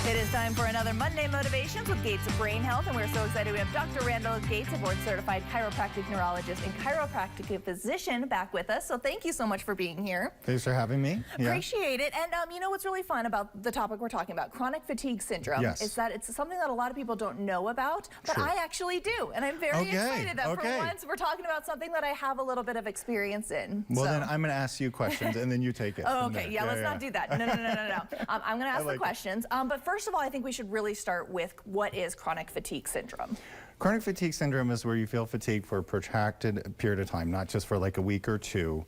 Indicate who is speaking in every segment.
Speaker 1: It is time for another Monday Motivations with Gates of Brain Health, and we're so excited we have Dr. Randall Gates, a board-certified chiropractic neurologist and chiropractic physician, back with us. So thank you so much for being here.
Speaker 2: Thanks for having me.
Speaker 1: Appreciate it. And you know what's really fun about the topic we're talking about, chronic fatigue syndrome, is that it's something that a lot of people don't know about, but I actually do. And I'm very excited that for once we're talking about something that I have a little bit of experience in.
Speaker 2: Well, then I'm going to ask you questions, and then you take it.
Speaker 1: Oh, okay. Yeah, let's not do that. No. I'm going to ask the questions. But first of all, I think we should really start with what is chronic fatigue syndrome.
Speaker 2: Chronic fatigue syndrome is where you feel fatigued for a protracted period of time, not just for like a week or two.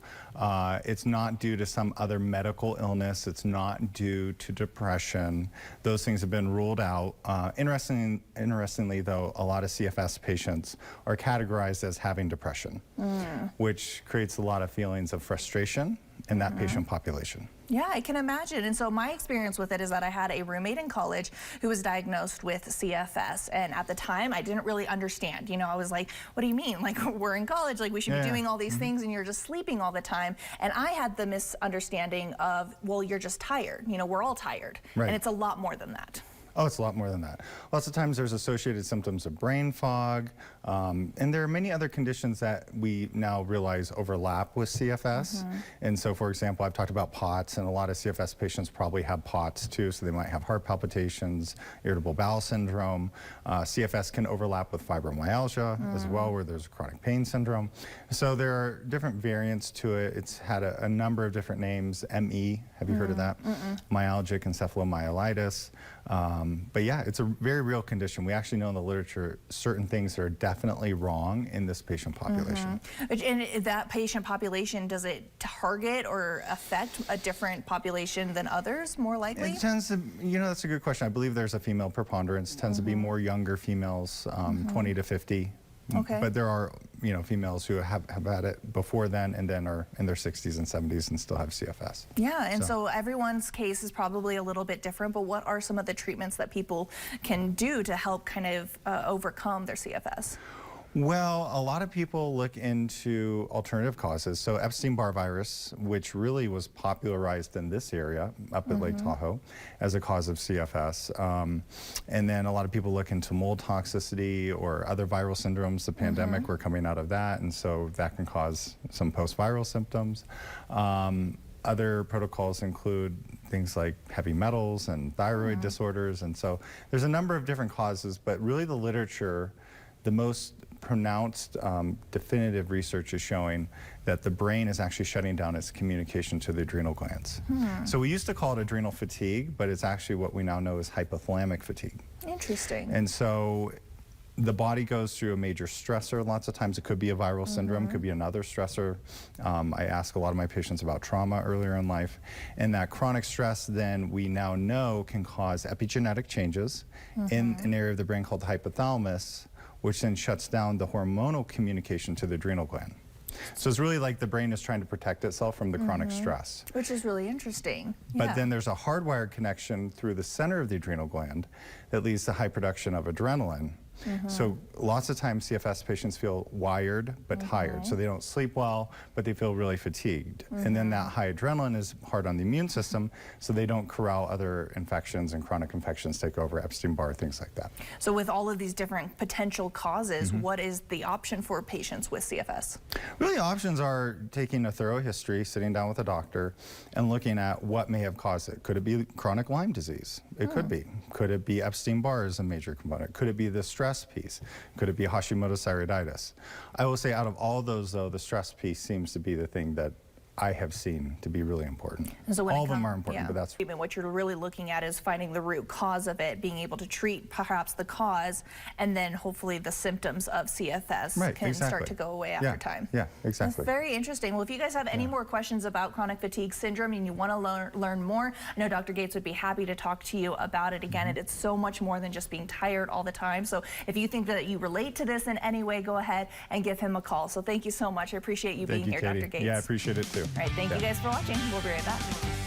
Speaker 2: It's not due to some other medical illness. It's not due to depression. Those things have been ruled out. Interestingly, though, a lot of CFS patients are categorized as having depression, which creates a lot of feelings of frustration in that patient population.
Speaker 1: Yeah, I can imagine. And so my experience with it is that I had a roommate in college who was diagnosed with CFS. And at the time, I didn't really understand. You know, I was like, what do you mean? Like, we're in college, like we should be doing all these things and you're just sleeping all the time. And I had the misunderstanding of, well, you're just tired. You know, we're all tired. And it's a lot more than that.
Speaker 2: Oh, it's a lot more than that. Lots of times there's associated symptoms of brain fog, and there are many other conditions that we now realize overlap with CFS. And so, for example, I've talked about POTS, and a lot of CFS patients probably have POTS too, so they might have heart palpitations, irritable bowel syndrome. CFS can overlap with fibromyalgia as well, where there's chronic pain syndrome. So there are different variants to it. It's had a number of different names. ME, have you heard of that? Myalgic encephalomyelitis. But yeah, it's a very real condition. We actually know in the literature certain things that are definitely wrong in this patient population.
Speaker 1: And that patient population, does it target or affect a different population than others, more likely?
Speaker 2: It tends to, you know, that's a good question. I believe there's a female preponderance. It tends to be more younger females, 20 to 50. But there are, you know, females who have had it before then and then are in their 60s and 70s and still have CFS.
Speaker 1: Yeah, and so everyone's case is probably a little bit different, but what are some of the treatments that people can do to help kind of overcome their CFS?
Speaker 2: Well, a lot of people look into alternative causes. So Epstein-Barr virus, which really was popularized in this area up at Lake Tahoe as a cause of CFS. And then a lot of people look into mold toxicity or other viral syndromes. The pandemic, we're coming out of that, and so that can cause some post-viral symptoms. Other protocols include things like heavy metals and thyroid disorders, and so there's a number of different causes, but really the literature, the most pronounced definitive research is showing that the brain is actually shutting down its communication to the adrenal glands. So we used to call it adrenal fatigue, but it's actually what we now know as hypothalamic fatigue.
Speaker 1: Interesting.
Speaker 2: And so the body goes through a major stressor. Lots of times it could be a viral syndrome, could be another stressor. I ask a lot of my patients about trauma earlier in life. And that chronic stress then we now know can cause epigenetic changes in an area of the brain called the hypothalamus, which then shuts down the hormonal communication to the adrenal gland. So it's really like the brain is trying to protect itself from the chronic stress.
Speaker 1: Which is really interesting.
Speaker 2: But then there's a hardwired connection through the center of the adrenal gland that leads to high production of adrenaline. So lots of times CFS patients feel wired but tired. So they don't sleep well, but they feel really fatigued. And then that high adrenaline is hard on the immune system, so they don't corral other infections, and chronic infections take over, Epstein-Barr, things like that.
Speaker 1: So with all of these different potential causes, what is the option for patients with CFS?
Speaker 2: Really, options are taking a thorough history, sitting down with a doctor, and looking at what may have caused it. Could it be chronic Lyme disease? It could be. Could it be Epstein-Barr as a major component? Could it be the stress piece? Could it be Hashimoto's thyroiditis? I will say out of all those, though, the stress piece seems to be the thing that I have seen to be really important.
Speaker 1: So
Speaker 2: all of them are important, but that's...
Speaker 1: What you're really looking at is finding the root cause of it, being able to treat perhaps the cause, and then hopefully the symptoms of CFS can start to go away after time.
Speaker 2: Yeah, exactly.
Speaker 1: That's very interesting. Well, if you guys have any more questions about chronic fatigue syndrome and you want to learn more, I know Dr. Gates would be happy to talk to you about it. Again, it's so much more than just being tired all the time. So if you think that you relate to this in any way, go ahead and give him a call. So thank you so much. I appreciate you being here, Dr. Gates.
Speaker 2: Yeah, I appreciate it too.
Speaker 1: All right, thank you guys for watching. We'll be right back.